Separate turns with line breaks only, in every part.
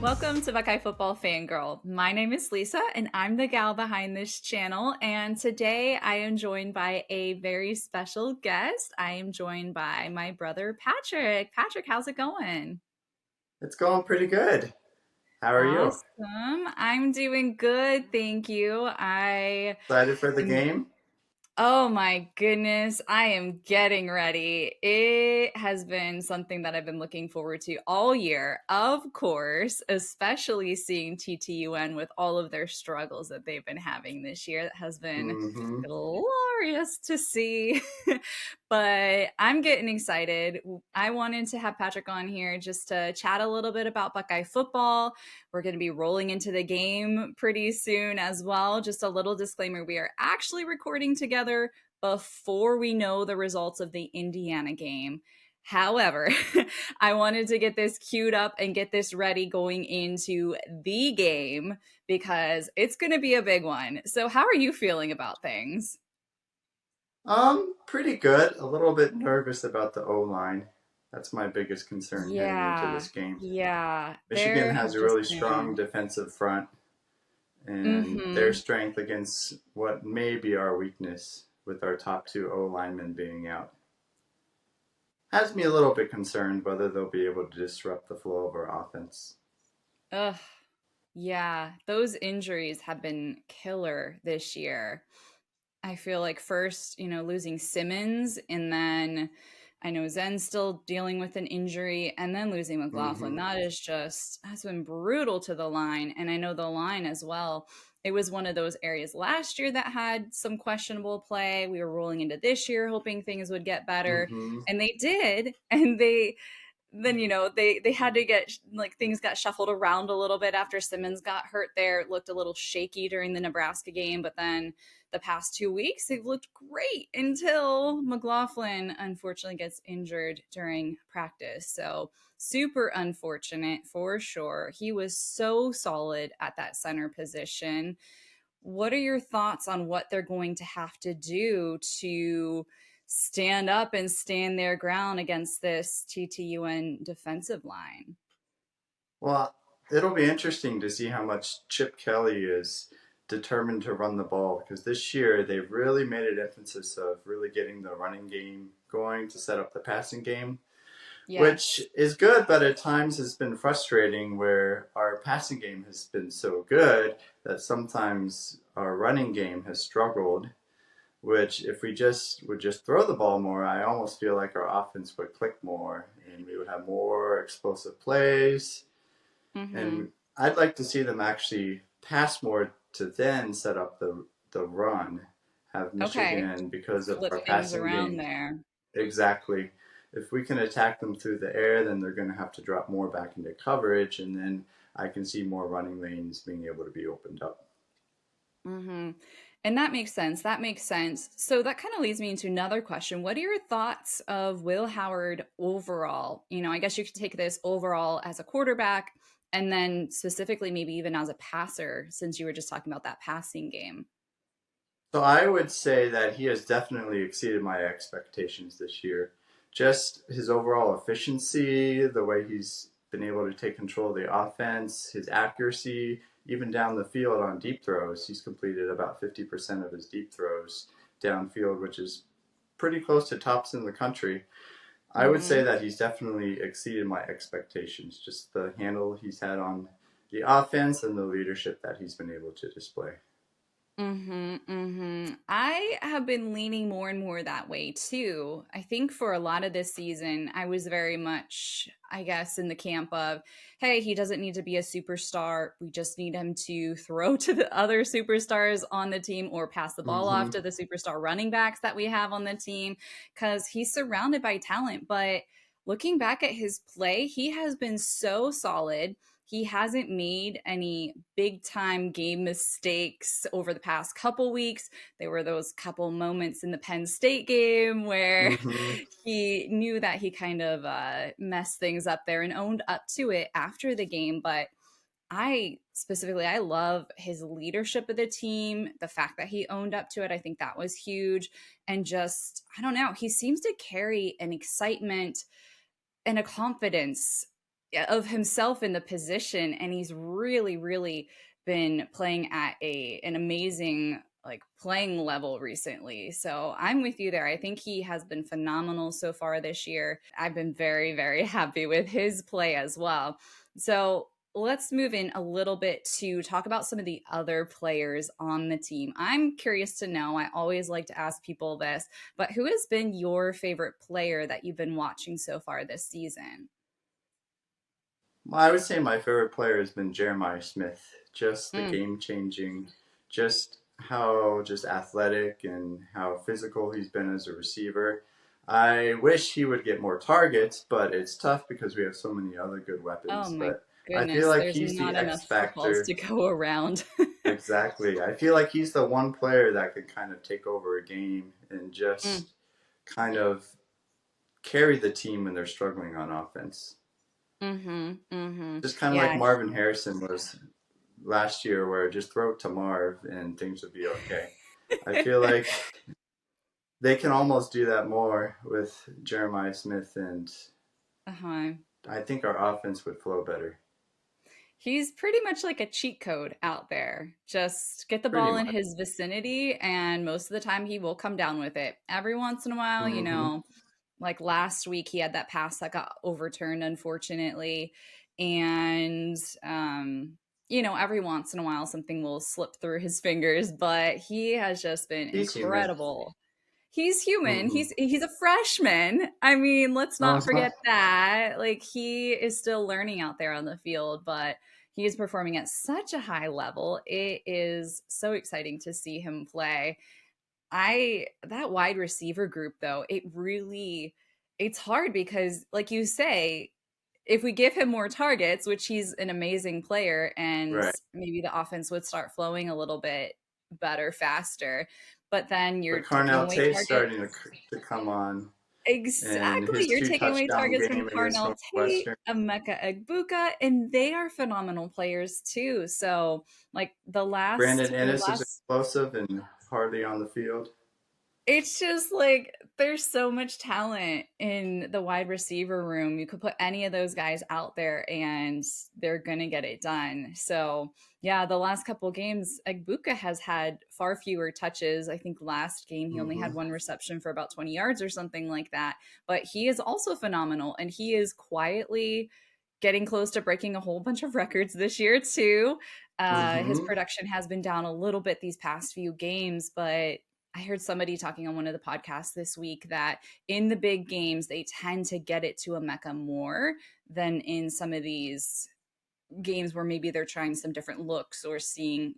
Welcome to Buckeye Football Fangirl. My name is Lisa, and I'm the gal behind this channel. And today I am joined by a very special guest. I am joined by my brother, Patrick. Patrick, how's it going?
It's going pretty good. How are you?
Awesome. I'm doing good, thank you. I
Excited for the
am
game?
Oh my goodness, I am getting ready. It has been something that I've been looking forward to all year, of course, especially seeing TTUN with all of their struggles that they've been having this year. That has been
Mm-hmm.
glorious to see. But I'm getting excited. I wanted to have Patrick on here just to chat a little bit about Buckeye football. We're going to be rolling into the game pretty soon as well. Just a little disclaimer, we are actually recording together before we know the results of the Indiana game. However, I wanted to get this queued up and get this ready going into the game because it's going to be a big one. So, how are you feeling about things?
Pretty good. A little bit nervous about the O-line. That's my biggest concern heading into
Yeah,
this game.
yeah,
Michigan
there
has
have
a
just
really strong
been.
defensive front, and their
Mm-hmm.
strength against what may be our weakness with our top two O linemen being out has me a little bit concerned whether they'll be able to disrupt the flow of our offense.
Ugh. Yeah, those injuries have been killer this year. I feel like first, losing Simmons, and then I know Zen's still dealing with an injury, and then losing McLaughlin.
Mm-hmm.
That's been brutal to the line. And I know the line as well. It was one of those areas last year that had some questionable play. We were rolling into this year hoping things would get better,
Mm-hmm.
and they did. And then they had to get, like, things got shuffled around a little bit after Simmons got hurt there. It looked a little shaky during the Nebraska game, but then the past 2 weeks they've looked great until McLaughlin unfortunately gets injured during practice. So super unfortunate for sure. He was so solid at that center position. What are your thoughts on what they're going to have to do to stand up and stand their ground against this TTUN defensive line?
Well, it'll be interesting to see how much Chip Kelly is determined to run the ball because this year they've really made an emphasis of really getting the running game going to set up the passing game, which
Yes.
is good, but at times has been frustrating where our passing game has been so good that sometimes our running game has struggled. Which, if we just would just throw the ball more, I almost feel like our offense would click more and we would have more explosive plays
Mm-hmm.
and I'd like to see them actually pass more to then set up the run. Have
Okay.
Michigan because of
Flip
our
things
passing
around
game.
there.
Exactly. If we can attack them through the air, then they're going to have to drop more back into coverage, and then I can see more running lanes being able to be opened up.
Mm-hmm. And that makes sense. That makes sense. So that kind of leads me into another question. What are your thoughts of Will Howard overall? I guess you could take this overall as a quarterback and then specifically maybe even as a passer, since you were just talking about that passing game.
So I would say that he has definitely exceeded my expectations this year. Just his overall efficiency, the way he's been able to take control of the offense, his accuracy, even down the field on deep throws. He's completed about 50% of his deep throws downfield, which is pretty close to tops in the country. I would say
Mm-hmm.
that he's definitely exceeded my expectations. Just the handle he's had on the offense and the leadership that he's been able to display.
I have been leaning more and more that way too. I think for a lot of this season, I was very much, I guess, in the camp of, hey, he doesn't need to be a superstar. We just need him to throw to the other superstars on the team or pass the ball
Mm-hmm.
off to the superstar running backs that we have on the team because he's surrounded by talent. But looking back at his play, he has been so solid. He hasn't made any big time game mistakes over the past couple weeks. There were those couple moments in the Penn State game where
Mm-hmm.
he knew that he kind of messed things up there and owned up to it after the game. But I love his leadership of the team, the fact that he owned up to it. I think that was huge. And just, I don't know, he seems to carry an excitement and a confidence of himself in the position, and he's really, really been playing at an amazing like playing level recently. So I'm with you there. I think he has been phenomenal so far this year. I've been very, very happy with his play as well. So let's move in a little bit to talk about some of the other players on the team. I'm curious to know, I always like to ask people this, but who has been your favorite player that you've been watching so far this season?
I would say my favorite player has been Jeremiah Smith. Just the
Mm.
game changing, just how just athletic and how physical he's been as a receiver. I wish he would get more targets, but it's tough because we have so many other good
Oh
weapons.
my
But I feel
goodness,
like
there's
he's the
not
X
enough footballs
factor.
to go around.
Exactly. I feel like he's the one player that could kind of take over a game and
Mm.
just kind of carry the team when they're struggling on offense.
Mm-hmm. Mm-hmm.
Just kind of like
Yeah,
Marvin Harrison was last year, where just throw it to Marv and things would be okay. I feel like they can almost do that more with Jeremiah Smith, and
uh-huh.
I think our offense would flow better.
He's pretty much like a cheat code out there. Just get the
Pretty
ball in
much.
his vicinity, and most of the time he will come down with it. Every once in a while,
Mm-hmm.
like last week, he had that pass that got overturned, unfortunately. And, every once in a while, something will slip through his fingers, but he has just been
He's human.
incredible. He's human.
Mm-hmm.
He's a freshman. I mean, let's not
Uh-huh.
forget that. Like he is still learning out there on the field, but he is performing at such a high level. It is so exciting to see him play. I that wide receiver group though, it's hard because like you say, if we give him more targets, which he's an amazing player, and
Right.
maybe the offense would start flowing a little bit better, faster. But then you're
But
taking
Carnell
away
Tate's
targets.
starting to come on, and
Exactly.
his
You're
two
taking away
touchdown
targets from
game against
Carnell Tate,
Northwestern.
Emeka Egbuka, and they are phenomenal players too. So, like
Brandon
the
Ennis is
last
explosive and hardly on the field.
it's just like there's so much talent in the wide receiver room. You could put any of those guys out there and they're going to get it done. So, yeah, the last couple games, Egbuka has had far fewer touches. I think last game he only
Mm-hmm.
had one reception for about 20 yards or something like that. But he is also phenomenal and he is quietly getting close to breaking a whole bunch of records this year, too. His
Mm-hmm.
production has been down a little bit these past few games, but I heard somebody talking on one of the podcasts this week that in the big games, they tend to get it to a Mecca more than in some of these games where maybe they're trying some different looks or seeing,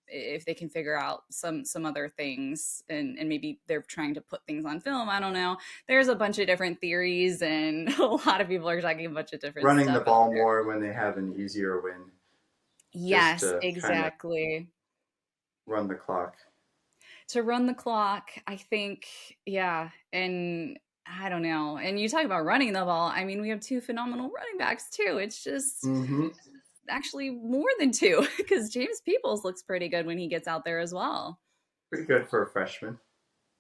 if they can figure out some other things and maybe they're trying to put things on film. I don't know. There's a bunch of different theories and a lot of people are talking a bunch of different
Running the
stuff out
ball
there.
more when they have an easier win, just
Yes,
to kind of
exactly.
run the clock.
To run the clock, I think, yeah. And I don't know. And you talk about running the ball. I mean, we have two phenomenal running backs too. It's just
Mm-hmm.
actually more than two because James Peoples looks pretty good when he gets out there as well.
Pretty good for a freshman.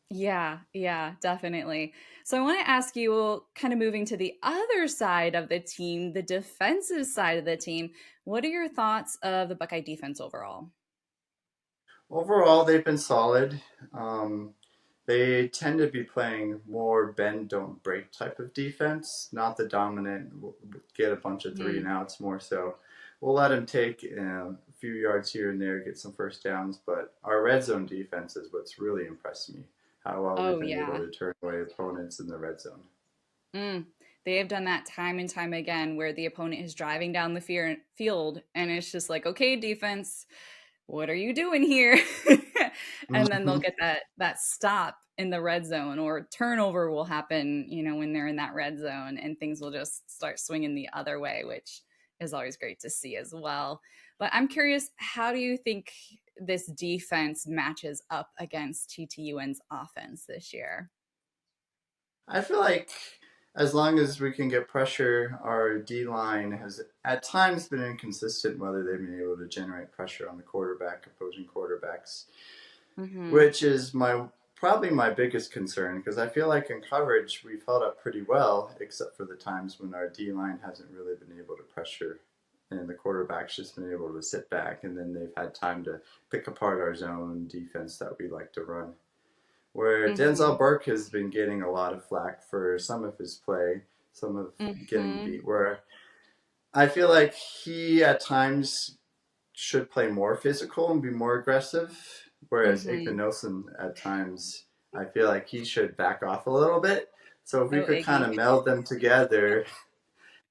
Yeah, yeah, definitely. So I want to ask you, kind of moving to the other side of the team, the defensive side of the team, what are your thoughts of the Buckeye defense overall?
Overall, they've been solid. Um, they tend to be playing more bend, don't break type of defense, not the dominant, get a bunch of three and
Mm.
outs more so. We'll let them take a few yards here and there, get some first downs, but our red zone defense is what's really impressed me, how well we've
Oh,
been able
yeah.
to turn away opponents in the red zone.
Mm. They have done that time and time again where the opponent is driving down the field and it's just like, okay, defense, what are you doing here? And then they'll
Mhm.
get that stop in the red zone or turnover will happen, when they're in that red zone and things will just start swinging the other way, which is always great to see as well. But I'm curious, how do you think this defense matches up against TTUN's offense this year?
I feel like as long as we can get pressure, our D line has at times been inconsistent whether they've been able to generate pressure on the quarterback, opposing quarterbacks,
Mm-hmm.
which is my probably my biggest concern because I feel like in coverage we've held up pretty well, except for the times when our D line hasn't really been able to pressure, and the quarterback's just been able to sit back, and then they've had time to pick apart our zone defense that we like to run. Where Denzel
Mm-hmm.
Burke has been getting a lot of flack for some of his play, some of getting
Mm-hmm.
beat. Where I feel like he at times should play more physical and be more aggressive, whereas
Mm-hmm.
Igbenogson at times I feel like he should back off a little bit. So if we
Oh,
could kind
Iggy.
of meld them together,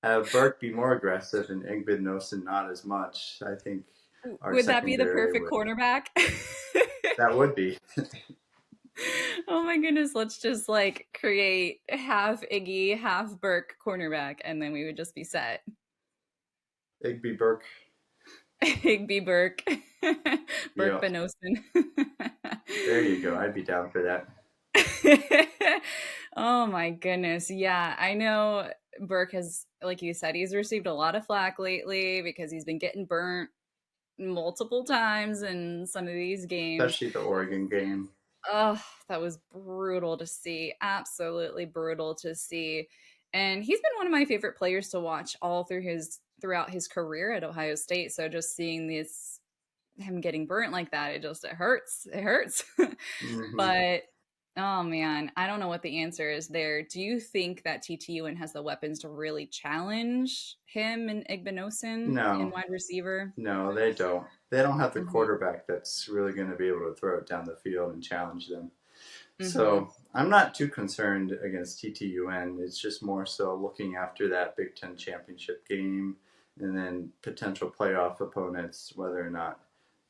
have Burke be more aggressive and Igbenogson not as much, I think our
Would that be the
secondary
perfect
would.
cornerback?
That would be
Oh my goodness, let's just like create half Iggy, half Burke cornerback, and then we would just be set.
Igby Burke.
Igby Burke. Burke
Yeah,
Benosin.
there you go. I'd be down for that.
Oh my goodness. Yeah, I know Burke has, like you said, he's received a lot of flack lately because he's been getting burnt multiple times in some of these games.
Especially the Oregon game.
Oh, that was brutal to see. Absolutely brutal to see. And he's been one of my favorite players to watch all throughout his career at Ohio State. So just seeing this him getting burnt like that, it hurts. It hurts.
Hmm.
But oh man, I don't know what the answer is there. Do you think that TTUN has the weapons to really challenge him and Igbenosin in
No,
wide receiver?
no, they don't. They don't have the
Mm-hmm.
quarterback that's really going to be able to throw it down the field and challenge them.
Mm-hmm.
So I'm not too concerned against TTUN. It's just more so looking after that Big Ten championship game and then potential playoff opponents, whether or not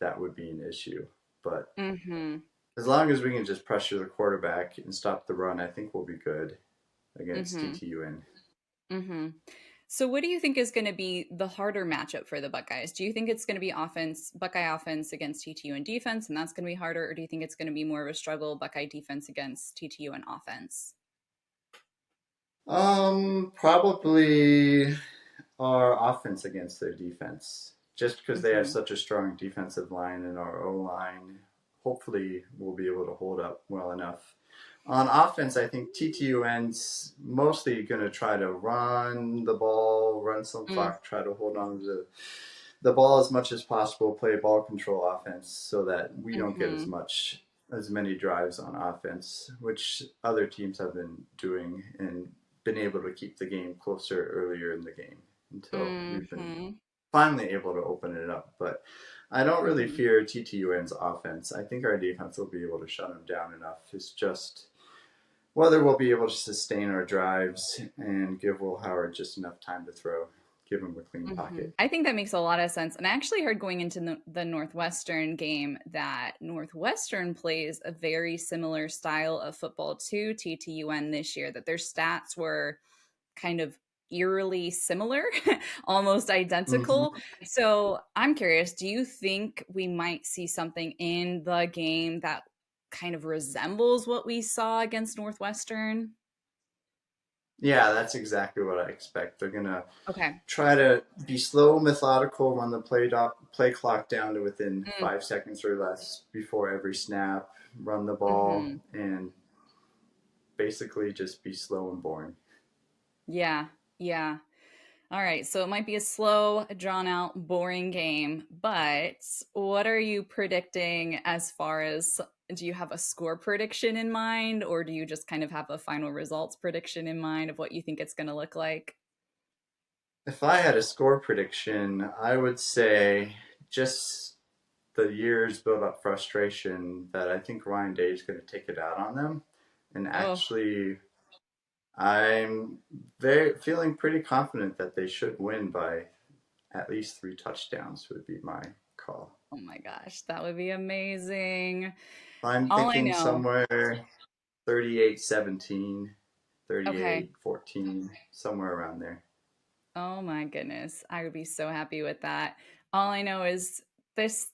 that would be an issue. But
Mm-hmm.
as long as we can just pressure the quarterback and stop the run, I think we'll be good against
Mm-hmm.
TTUN.
Mm-hmm. So, what do you think is going to be the harder matchup for the Buckeyes? Do you think it's going to be Buckeye offense against TTUN defense, and that's going to be harder, or do you think it's going to be more of a struggle, Buckeye defense against TTUN offense?
Probably our offense against their defense, just because they have
Mm-hmm.
such a strong defensive line and our O line. Hopefully, we'll be able to hold up well enough. On offense, I think TTUN's mostly going to try to run the ball, run some
Mm,
clock, try to hold on to the ball as much as possible, play ball control offense so that we don't get
mm-hmm.
as many drives on offense, which other teams have been doing and been able to keep the game closer earlier in the game until we've been
Mm-hmm.
finally able to open it up. But I don't really
Mm-hmm.
fear TTUN's offense. I think our defense will be able to shut them down enough. It's just whether we'll be able to sustain our drives and give Will Howard just enough time to throw, give him a clean
Mm-hmm.
pocket.
I think that makes a lot of sense. And I actually heard going into the Northwestern game that Northwestern plays a very similar style of football to TTUN this year, that their stats were kind of eerily similar, almost identical.
Mm-hmm.
So I'm curious, do you think we might see something in the game that kind of resembles what we saw against Northwestern?
Yeah, that's exactly what I expect. They're gonna
Okay.
try to be slow, methodical, run the play clock down to within
Mm,
5 seconds or less before every snap, run the ball,
mm-hmm.
and basically just be slow and boring.
Yeah. Yeah. All right, so it might be a slow, drawn out, boring game, but what are you predicting as far as do you have a score prediction in mind, or do you just kind of have a final results prediction in mind of what you think it's going to look like?
If I had a score prediction, I would say just the years build up frustration that I think Ryan Day is going to take it out on them. And
Oh,
actually, I'm very feeling pretty confident that they should win by at least 3 touchdowns would be my call.
oh my gosh, that would be amazing.
I'm
All I
thinking
know.
somewhere 38-17,
Okay.
38-14, somewhere around there.
Oh my goodness. I would be so happy with that. All I know is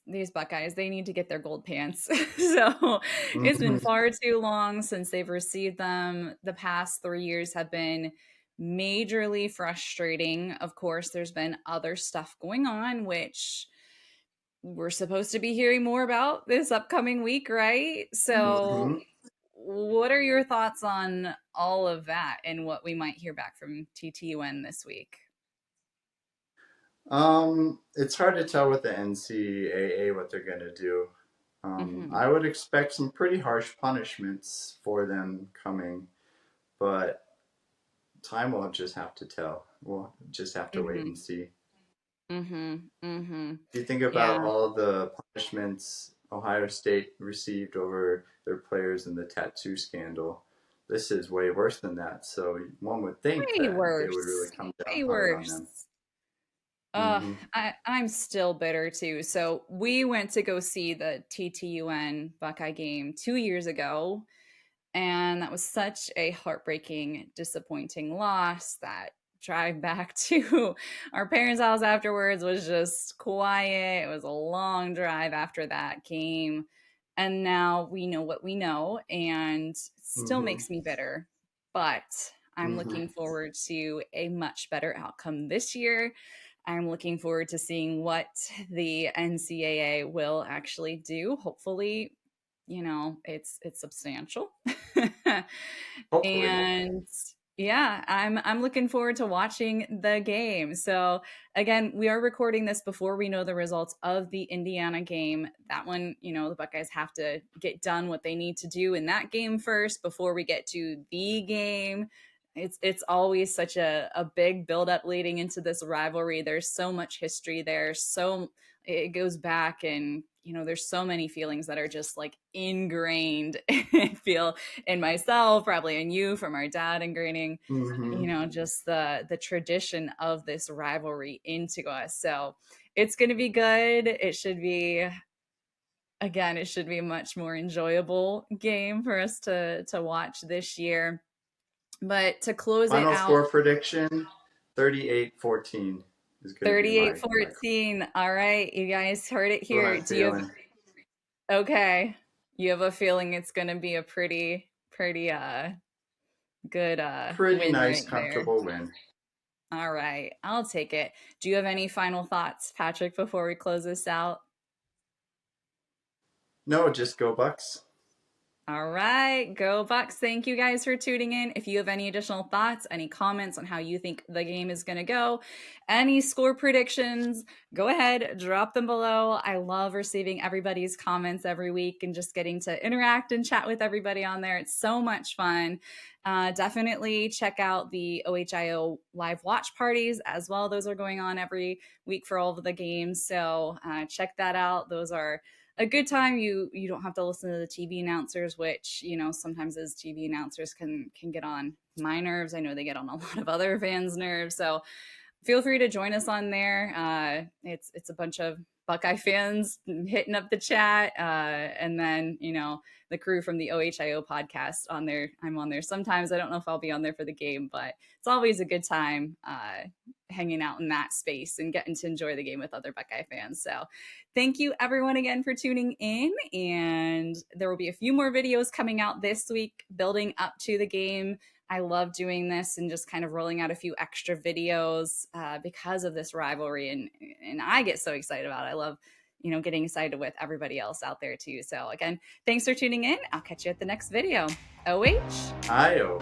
these Buckeyes, they need to get their gold pants. So it's been
Mhm.
far too long since they've received them. The past 3 years have been majorly frustrating. Of course, there's been other stuff going on, which we're supposed to be hearing more about this upcoming week, right? So
Mhm.
what are your thoughts on all of that and what we might hear back from TTUN this week?
It's hard to tell with the NCAA what they're gonna do.
Hmm.
I would expect some pretty harsh punishments for them coming, but time will just have to tell. We'll just have to wait
Hmm.
and see.
Hmm. Hmm.
If you think about
Yeah.
all the punishments Ohio State received over their players in the tattoo scandal, this is way worse than that. So one would think
Way
that they would really
worse.
come down
Way
hard on them.
worse.
Hmm.
I'm still bitter too. So we went to go see the TTUN Buckeye game 2 years ago, and that was such a heartbreaking, disappointing loss. That drive back to our parents' house afterwards was just quiet. It was a long drive after that game. And now we know what we know, and it still
Hmm.
makes me bitter. But I'm
Hmm.
looking forward to a much better outcome this year. I'm looking forward to seeing what the NCAA will actually do. Hopefully, it's substantial.
Hopefully.
And yeah, I'm looking forward to watching the game. So again, we are recording this before we know the results of the Indiana game. That one, the Buckeyes have to get done what they need to do in that game first before we get to the game. It's always such a big buildup leading into this rivalry. There's so much history there. So it goes back, and there's so many feelings that are just like ingrained. I feel in myself, probably in you, from our dad ingraining,
Hmm.
just the tradition of this rivalry into us. So it's going to be good. It should be a much more enjoyable game for us to watch this year. But to close it
Final
out,
score prediction 38-14 is going to be
38
my
14. All right, you guys heard it
what
here.
I'm
Do you have
feeling.
Okay. You have a feeling it's going to be a pretty good
Pretty
win
nice,
right there.
comfortable win.
All right. I'll take it. Do you have any final thoughts, Patrick, before we close this out?
No, just go Bucks.
All right, go Bucks. Thank you guys for tuning in. If you have any additional thoughts, any comments on how you think the game is going to go, any score predictions, go ahead, drop them below. I love receiving everybody's comments every week and just getting to interact and chat with everybody on there. It's so much fun. Definitely check out the OHIO live watch parties as well. Those are going on every week for all of the games. So check that out. Those are a good time. You don't have to listen to the TV announcers, which sometimes as TV announcers can get on my nerves. I know they get on a lot of other fans' nerves. So feel free to join us on there. It's a bunch of Buckeye fans hitting up the chat, and then the crew from the OHIO podcast on there. I'm on there sometimes. I don't know if I'll be on there for the game, but it's always a good time hanging out in that space and getting to enjoy the game with other Buckeye fans. So thank you everyone again for tuning in, and there will be a few more videos coming out this week building up to the game. I love doing this and just kind of rolling out a few extra videos because of this rivalry, and I get so excited about it. I love getting excited with everybody else out there too. So again, thanks for tuning in. I'll catch you at the next video. OH.
Io.